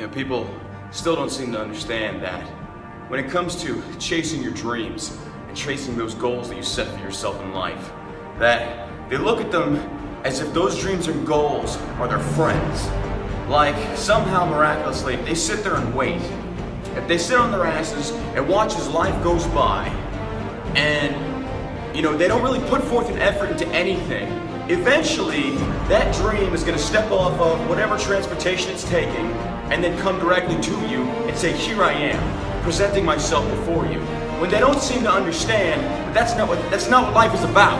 People still don't seem to understand that when it comes to chasing your dreams and chasing those goals that you set for yourself in life, that they look at them as if those dreams and goals are their friends. Like somehow miraculously, if they sit there and wait, if they sit on their asses and watch as life goes by, and they don't really put forth an effort into anything, eventually that dream is going to step off of whatever transportation it's taking and then come directly to you and say, here I am, presenting myself before you. When they don't seem to understand that that's not what life is about.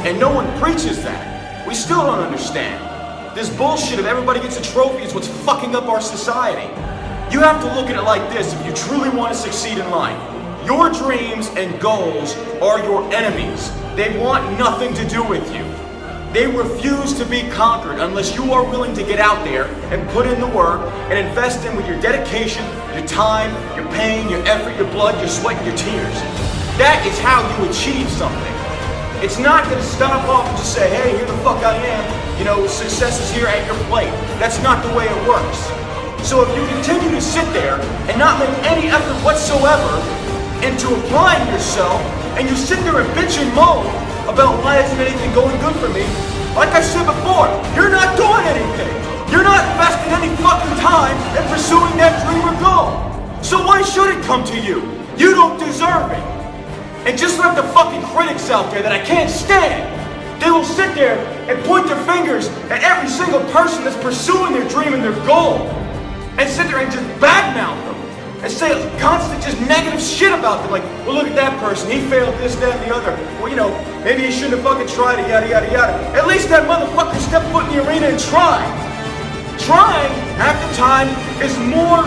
And no one preaches that. We still don't understand. This bullshit of everybody gets a trophy is what's fucking up our society. You have to look at it like this if you truly want to succeed in life. Your dreams and goals are your enemies. They want nothing to do with you. They refuse to be conquered unless you are willing to get out there and put in the work and invest in with your dedication, your time, your pain, your effort, your blood, your sweat, and your tears. That is how you achieve something. It's not going to stop off and just say, hey, here the fuck I am. Success is here at your plate. That's not the way it works. So if you continue to sit there and not make any effort whatsoever into applying yourself, and you sit there and bitch and moan about why isn't anything going good for me, like I said before, you're not doing anything. You're not investing any fucking time in pursuing that dream or goal. So why should it come to you? You don't deserve it. And just like the fucking critics out there that I can't stand, they will sit there and point their fingers at every single person that's pursuing their dream and their goal, and sit there and just badmouth them and say constant just negative shit about them, like, well, look at that person, he failed this, that, and the other. Well, maybe he shouldn't have fucking tried it, yada, yada, yada. At least that motherfucker stepped foot in the arena and tried. Trying, half the time, is more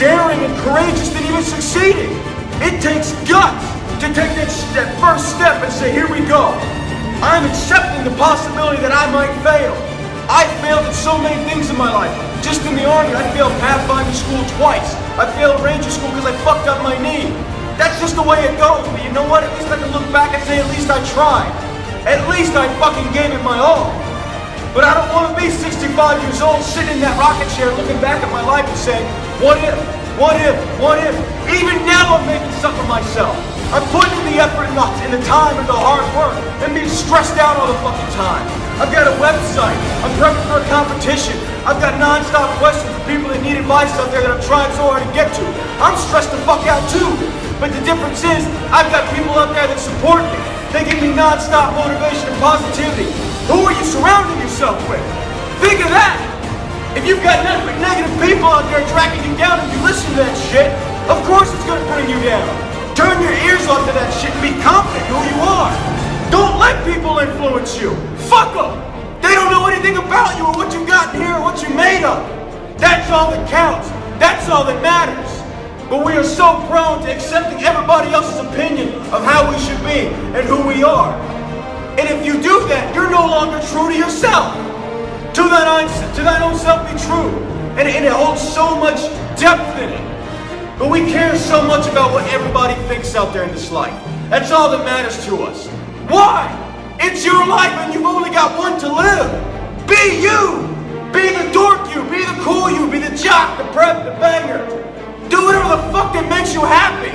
daring and courageous than even succeeding. It takes guts to take that first step and say, here we go. I'm accepting the possibility that I might fail. I failed at so many things in my life. Just in the Army, I failed Pathfinder School twice. I failed Ranger School because I fucked up my knee. That's just the way it goes. But you know what? At least I can look back and say, at least I tried. At least I fucking gave it my all. But I don't want to be 65 years old sitting in that rocket chair looking back at my life and saying, what if? What if? What if? Even now I'm making something of myself. I'm putting in the effort and the time and the hard work and being stressed out all the fucking time. I've got a website. I'm prepping for a competition. I've got non-stop questions for people that need advice out there that I'm trying so hard to get to. I'm stressed the fuck out too. But the difference is, I've got people out there that support me. They give me non-stop motivation and positivity. Who are you surrounding yourself with? Think of that. If you've got nothing but negative people out there dragging you down and you listen to that shit, of course it's going to bring you down. Turn your ears off to that shit and be confident in who you are. Don't let people influence you. Fuck them. They don't know anything about you or what you got in here or what you're made of. That's all that counts. That's all that matters. But we are so prone to accepting everybody else's opinion of how we should be and who we are. And if you do that, you're no longer true to yourself. To thine own self be true. And it holds so much depth in it. But we care so much about what everybody thinks out there in this life. That's all that matters to us. Why? It's your life and you've only got one to live. Be you. Be the dork you. Be the cool you. Be the jock, the prep, the banger. Do whatever the fuck that makes you happy.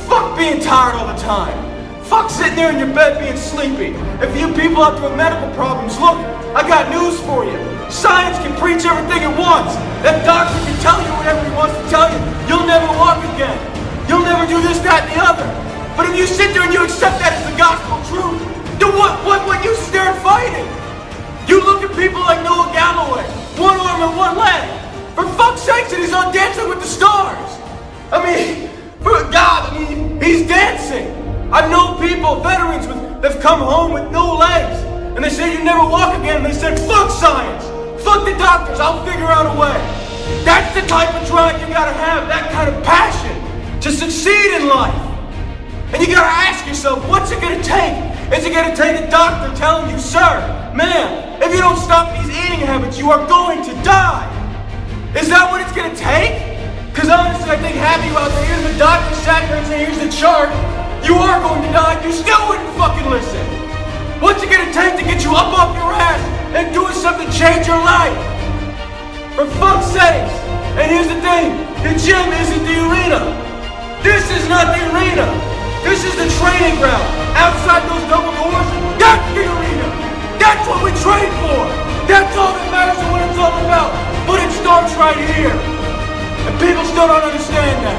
Fuck being tired all the time. Fuck sitting there in your bed being sleepy. If you people out there with medical problems, look, I got news for you. Science can preach everything it wants. That doctor can tell you whatever he wants to tell you. You'll never walk again. You'll never do this, that, and the other. But if you sit there and you accept that as the gospel truth, then what use is there in fighting? You look at people like Noah Galloway, one arm and one leg. For fuck's sakes, and he's on Dancing with the Stars. For God, he's dancing. I've known people, veterans, that've come home with no legs. And they say you never walk again. And they said, fuck science. Fuck the doctors, I'll figure out a way. That's the type of drive you gotta have, that kind of passion to succeed in life. And you gotta ask yourself, what's it gonna take? Is it gonna take a doctor telling you, sir, ma'am, if you don't stop these eating habits, you are going to die? Is that what it's gonna take? Because honestly, I think half of you out there, here's the doctor sat there and said, here's the chart, you are going to die, you still wouldn't fucking listen. What's it gonna take to get you up off your ass and doing something to change your life? For fuck's sakes! And here's the thing, the gym isn't the arena. This is not the arena. This is the training ground. Outside those double doors, that's the arena. That's what we train for. That's all that matters and what it's all about. But it starts right here. And people still don't understand that.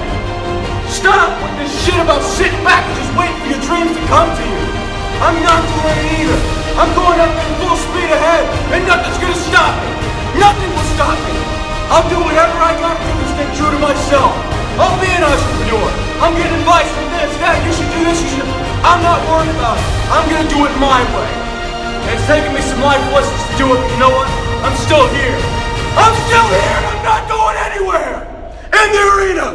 Stop with this shit about sitting back and just waiting for your dreams to come to you. I'm not doing it either. I'm going up at full speed ahead, and nothing's gonna stop me. Nothing will stop me. I'll do whatever I gotta do to stay true to myself. I'll be an entrepreneur. I'm getting advice from this, that, you should do this, you should. I'm not worried about it. I'm gonna do it my way. And it's taken me some life lessons to do it, but you know what? I'm still here. I'm still here, and I'm not going anywhere. In the arena.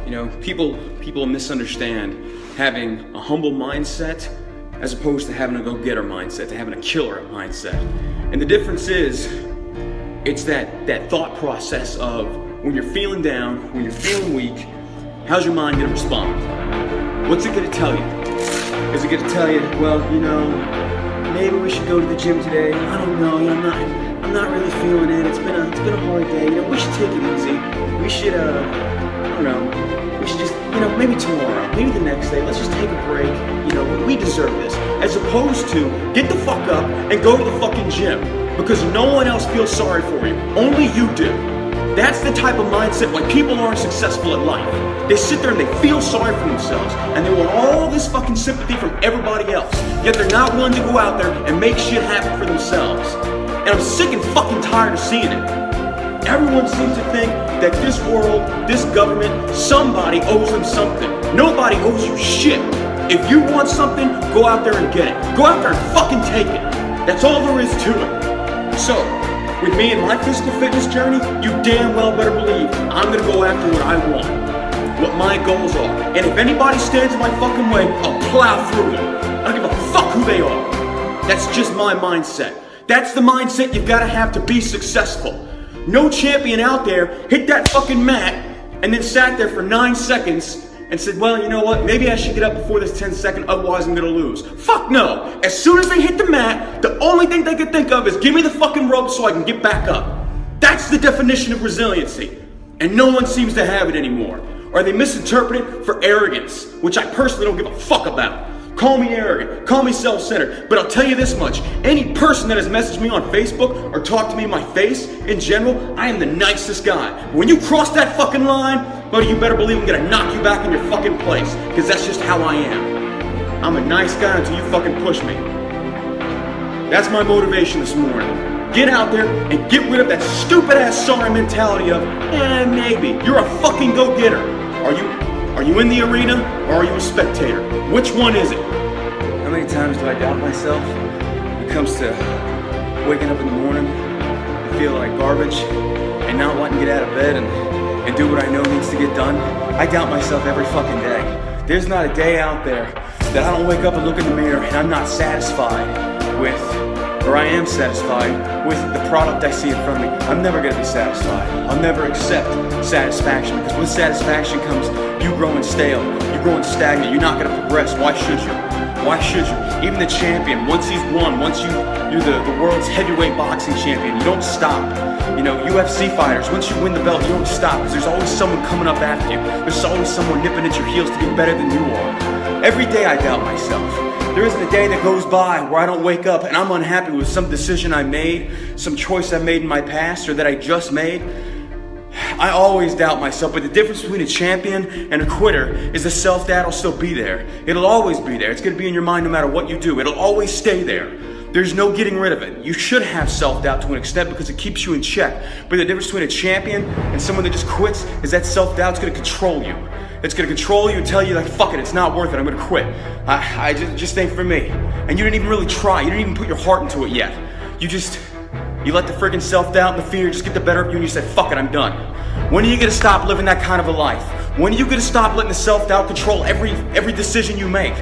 You know, people misunderstand having a humble mindset as opposed to having a go-getter mindset, to having a killer mindset. And the difference is, it's that thought process of when you're feeling down, when you're feeling weak, how's your mind gonna respond? What's it gonna tell you? Is it gonna tell you, well, you know, maybe we should go to the gym today? I don't know, you know, I'm not really feeling it. It's been a hard day. You know, we should take it easy. We should, I don't know, we should just, you know, maybe tomorrow, maybe the next day, let's just take a break. You know, we deserve this. As opposed to, get the fuck up and go to the fucking gym. Because no one else feels sorry for you. Only you do. That's the type of mindset why people aren't successful at life. They sit there and they feel sorry for themselves, and they want all this fucking sympathy from everybody else. Yet they're not willing to go out there and make shit happen for themselves. And I'm sick and fucking tired of seeing it. Everyone seems to think that this world, this government, somebody owes them something. Nobody owes you shit. If you want something, go out there and get it. Go out there and fucking take it. That's all there is to it. So, with me and my physical fitness journey, you damn well better believe I'm gonna go after what I want, what my goals are. And if anybody stands in my fucking way, I'll plow through them. I don't give a fuck who they are. That's just my mindset. That's the mindset you've gotta have to be successful. No champion out there hit that fucking mat and then sat there for 9 seconds and said, well, you know what, maybe I should get up before this 10 second, otherwise I'm gonna lose. Fuck no. As soon as they hit the mat, the only thing they can think of is give me the fucking rope so I can get back up. That's the definition of resiliency. And no one seems to have it anymore. Or they misinterpret it for arrogance, which I personally don't give a fuck about. Call me arrogant, call me self-centered, but I'll tell you this much. Any person that has messaged me on Facebook or talked to me in my face, in general, I am the nicest guy. When you cross that fucking line, buddy, you better believe I'm gonna knock you back in your fucking place, because that's just how I am. I'm a nice guy until you fucking push me. That's my motivation this morning. Get out there and get rid of that stupid ass sorry mentality of, maybe. You're a fucking go-getter. Are you in the arena or are you a spectator? Which one is it? How many times do I doubt myself when it comes to waking up in the morning and feel like garbage and not wanting to get out of bed and do what I know needs to get done? I doubt myself every fucking day. There's not a day out there that I don't wake up and look in the mirror and I'm not satisfied with, or I am satisfied with the product I see in front of me. I'm never gonna be satisfied. I'll never accept satisfaction, because with satisfaction comes you growing stale, you growing stagnant, you're not gonna progress. Why should you? Why should you? Even the champion, once he's won, once you're the world's heavyweight boxing champion, you don't stop. You know, UFC fighters, once you win the belt, you don't stop, because there's always someone coming up after you. There's always someone nipping at your heels to get better than you are. Every day I doubt myself. There isn't a day that goes by where I don't wake up and I'm unhappy with some decision I made, some choice I made in my past or that I just made. I always doubt myself, but the difference between a champion and a quitter is the self-doubt will still be there. It'll always be there. It's going to be in your mind no matter what you do. It'll always stay there. There's no getting rid of it. You should have self-doubt to an extent because it keeps you in check. But the difference between a champion and someone that just quits is that self-doubt's going to control you. It's going to control you and tell you, like, fuck it, it's not worth it, I'm going to quit. I just ain't for me. And you didn't even really try. You didn't even put your heart into it yet. You let the friggin' self-doubt and the fear just get the better of you and you say, fuck it, I'm done. When are you going to stop living that kind of a life? When are you going to stop letting the self-doubt control every decision you make?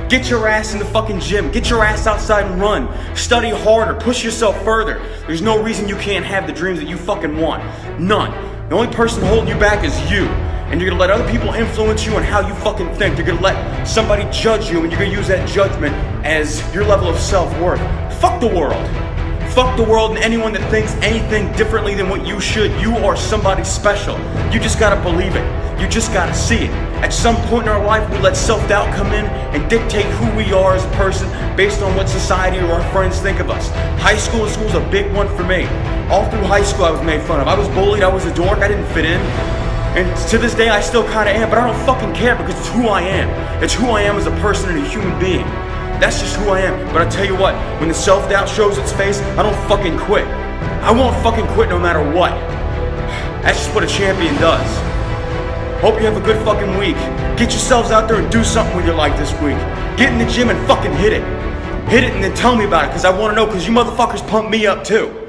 Get your ass in the fucking gym. Get your ass outside and run. Study harder. Push yourself further. There's no reason you can't have the dreams that you fucking want. None. The only person holding you back is you. And you're gonna let other people influence you on how you fucking think. You're gonna let somebody judge you and you're gonna use that judgment as your level of self-worth. Fuck the world. fuck the world and anyone that thinks anything differently than what you should. You are somebody special. You just gotta believe it. You just gotta see it. At some point in our life, we let self-doubt come in and dictate who we are as a person based on what society or our friends think of us. High school and school is a big one for me. All through high school, I was made fun of. I was bullied, I was a dork, I didn't fit in. And to this day, I still kind of am, but I don't fucking care because it's who I am. It's who I am as a person and a human being. That's just who I am. But I tell you what, when the self-doubt shows its face, I don't fucking quit. I won't fucking quit no matter what. That's just what a champion does. Hope you have a good fucking week. Get yourselves out there and do something with your life this week. Get in the gym and fucking hit it. Hit it and then tell me about it, because I want to know, because you motherfuckers pump me up too.